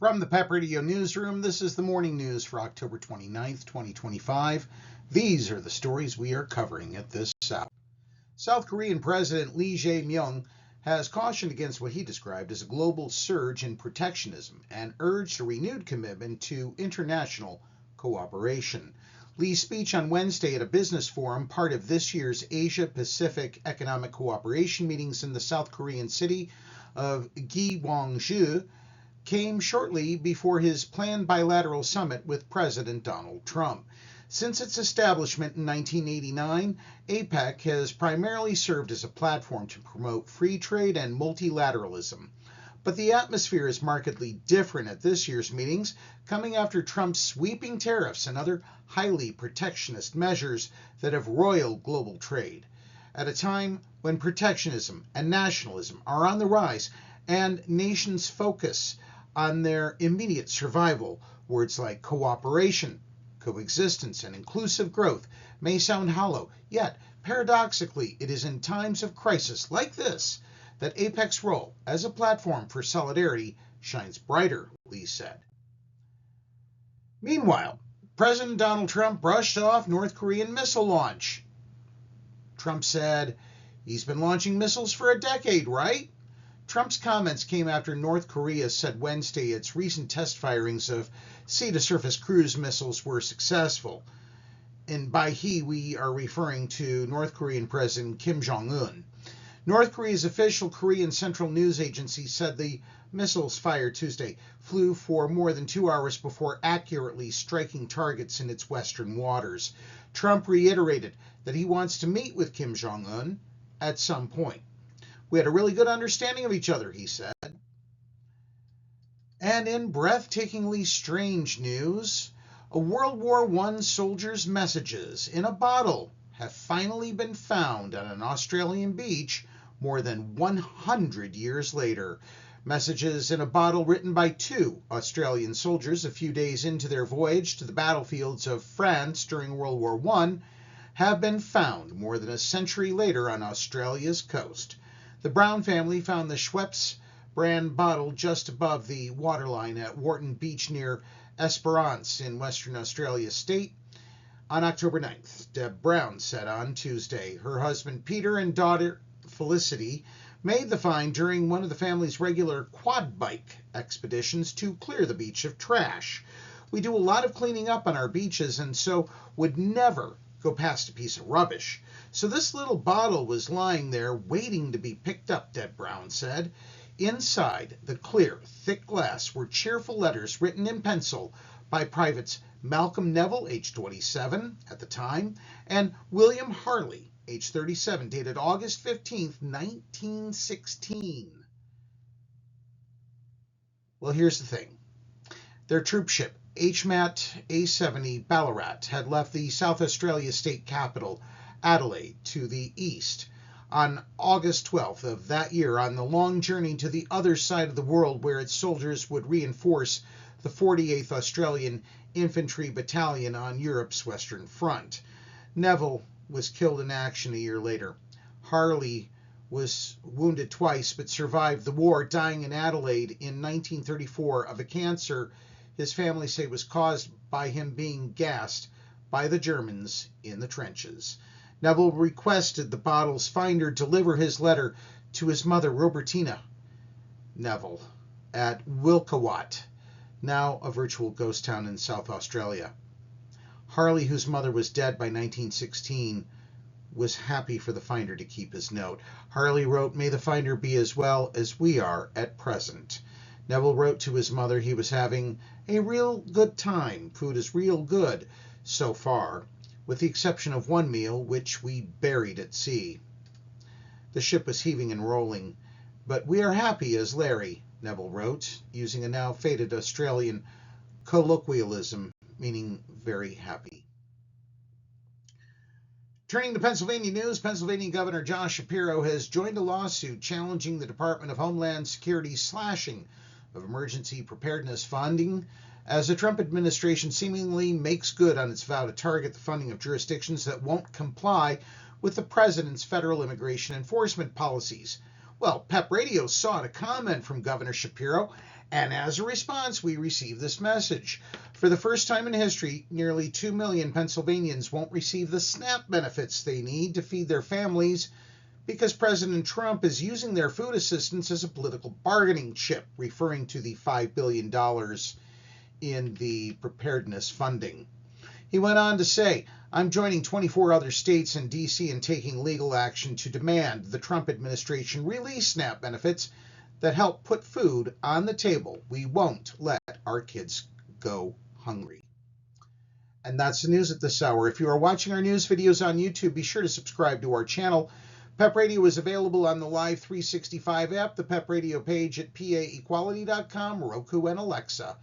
From the PEP Radio Newsroom, this is the morning news for October 29th, 2025. These are the stories we are covering at this hour. South Korean President Lee Jae-myung has cautioned against what he described as a global surge in protectionism and urged a renewed commitment to international cooperation. Lee's speech on Wednesday at a business forum, part of this year's Asia-Pacific Economic Cooperation meetings in the South Korean city of Gyeongju, came shortly before his planned bilateral summit with President Donald Trump. Since its establishment in 1989, APEC has primarily served as a platform to promote free trade and multilateralism. But the atmosphere is markedly different at this year's meetings, coming after Trump's sweeping tariffs and other highly protectionist measures that have roiled global trade. At a time when protectionism and nationalism are on the rise and nations focus on their immediate survival, words like cooperation, coexistence, and inclusive growth may sound hollow, yet paradoxically it is in times of crisis like this that APEC's role as a platform for solidarity shines brighter, Lee said. Meanwhile, President Donald Trump brushed off North Korean missile launch. Trump said, "He's been launching missiles for a decade, right?" Trump's comments came after North Korea said Wednesday its recent test firings of sea-to-surface cruise missiles were successful. And by he, we are referring to North Korean President Kim Jong-Un. North Korea's official Korean Central News Agency said the missiles fired Tuesday flew for more than 2 hours before accurately striking targets in its western waters. Trump reiterated that he wants to meet with Kim Jong-un at some point. "We had a really good understanding of each other," he said. And in breathtakingly strange news, a World War I soldier's messages in a bottle have finally been found on an Australian beach more than 100 years later. Messages in a bottle written by two Australian soldiers a few days into their voyage to the battlefields of France during World War I have been found more than a century later on Australia's coast. The Brown family found the Schweppes brand bottle just above the waterline at Wharton Beach near Esperance in Western Australia State on October 9th. Deb Brown said on Tuesday her husband Peter and daughter Felicity made the find during one of the family's regular quad bike expeditions to clear the beach of trash. "We do a lot of cleaning up on our beaches and so would never go past a piece of rubbish. So this little bottle was lying there waiting to be picked up," Deb Brown said. Inside the clear, thick glass were cheerful letters written in pencil by privates Malcolm Neville, age 27 at the time, and William Harley, age 37, dated August 15th, 1916. Well, here's the thing. Their troop ship, HMAT A70 Ballarat, had left the South Australia state capital, Adelaide, to the east on August 12th of that year on the long journey to the other side of the world where its soldiers would reinforce the 48th Australian Infantry Battalion on Europe's Western Front. Neville was killed in action a year later. Harley was wounded twice but survived the war, dying in Adelaide in 1934 of a cancer his family say was caused by him being gassed by the Germans in the trenches. Neville requested the bottle's finder deliver his letter to his mother, Robertina Neville, at Wilkawat, now a virtual ghost town in South Australia. Harley, whose mother was dead by 1916, was happy for the finder to keep his note. Harley wrote, "May the finder be as well as we are at present." Neville wrote to his mother he was having a real good time. "Food is real good so far, with the exception of one meal, which we buried at sea." The ship was heaving and rolling, "But we are happy as Larry," Neville wrote, using a now faded Australian colloquialism meaning very happy. Turning to Pennsylvania news, Pennsylvania Governor Josh Shapiro has joined a lawsuit challenging the Department of Homeland Security's slashing of emergency preparedness funding as the Trump administration seemingly makes good on its vow to target the funding of jurisdictions that won't comply with the president's federal immigration enforcement policies. Well, PEP Radio sought a comment from Governor Shapiro And as a response, we received this message. For the first time in history, nearly 2 million Pennsylvanians won't receive the SNAP benefits they need to feed their families because President Trump is using their food assistance as a political bargaining chip, referring to the $5 billion in the preparedness funding. He went on to say, I'm joining 24 other states and D.C. in taking legal action to demand the Trump administration release SNAP benefits that help put food on the table. We won't let our kids go hungry. And that's the news at this hour. If you are watching our news videos on YouTube, be sure to subscribe to our channel. PEP Radio is available on the Live 365 app, the PEP Radio page at paequality.com, Roku, and Alexa.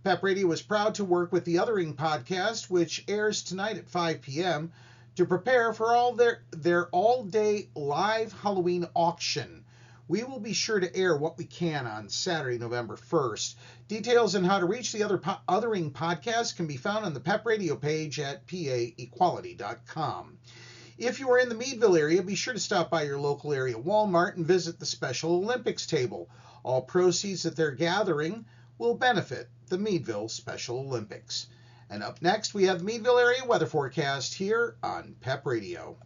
PEP Radio is proud to work with the Othering podcast, which airs tonight at 5 p.m., to prepare for all their all-day live Halloween auction. We will be sure to air what we can on Saturday, November 1st. Details on how to reach the Othering podcast can be found on the PEP Radio page at paequality.com. If you are in the Meadville area, be sure to stop by your local area Walmart and visit the Special Olympics table. All proceeds that they're gathering will benefit the Meadville Special Olympics. And up next, we have the Meadville area weather forecast here on PEP Radio.